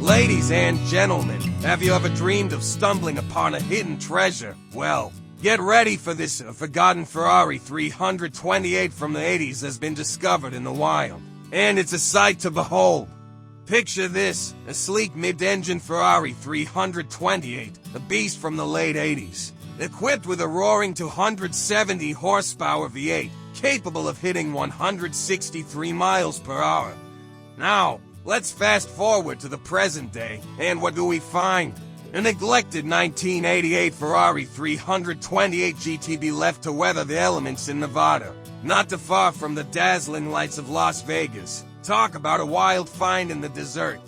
Ladies and gentlemen, have you ever dreamed of stumbling upon a hidden treasure? Well, get ready for this. A forgotten Ferrari 328 from the 80s has been discovered in the wild, and it's a sight to behold. Picture this, a sleek mid-engine Ferrari 328, a beast from the late 80s, equipped with a roaring 270 horsepower V8, capable of hitting 163 miles per hour. Now, let's fast forward to the present day, and what do we find? A neglected 1988 Ferrari 328 GTB left to weather the elements in Nevada, not too far from the dazzling lights of Las Vegas. Talk about a wild find in the desert.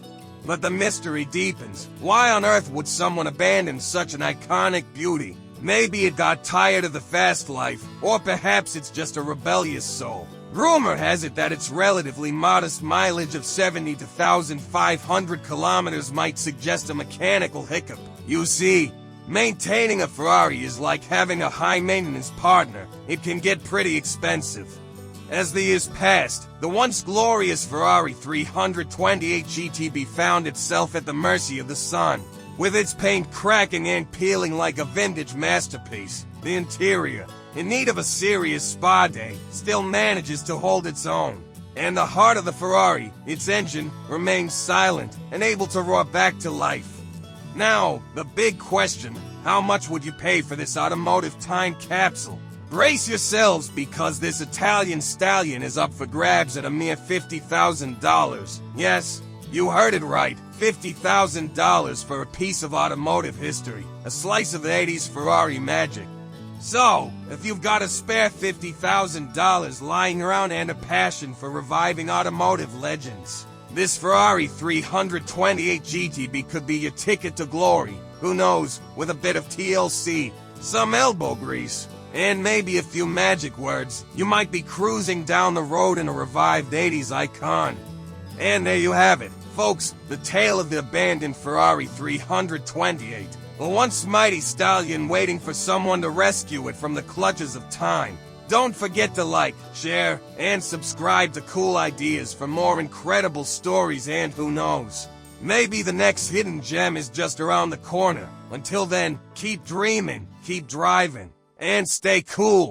But the mystery deepens. Why on earth would someone abandon such an iconic beauty? Maybe it got tired of the fast life, or perhaps it's just a rebellious soul. Rumor has it that its relatively modest mileage of 70,500 kilometers might suggest a mechanical hiccup. You see, maintaining a Ferrari is like having a high-maintenance partner. It can get pretty expensive. As the years passed, the once glorious Ferrari 328 GTB found itself at the mercy of the sun. With its paint cracking and peeling like a vintage masterpiece, the interior, in need of a serious spa day, still manages to hold its own. And the heart of the Ferrari, its engine, remains silent and able to roar back to life. Now, the big question, how much would you pay for this automotive time capsule? Brace yourselves, because this Italian stallion is up for grabs at a mere $50,000. Yes, you heard it right, $50,000 for a piece of automotive history, a slice of the 80s Ferrari magic. So, if you've got a spare $50,000 lying around and a passion for reviving automotive legends, this Ferrari 328 GTB could be your ticket to glory. Who knows, with a bit of TLC, some elbow grease, and maybe a few magic words, you might be cruising down the road in a revived 80s icon. And there you have it, folks, the tale of the abandoned Ferrari 328. A once mighty stallion waiting for someone to rescue it from the clutches of time. Don't forget to like, share, and subscribe to Cool Ideas for more incredible stories, and who knows, maybe the next hidden gem is just around the corner. Until then, keep dreaming, keep driving, and stay cool.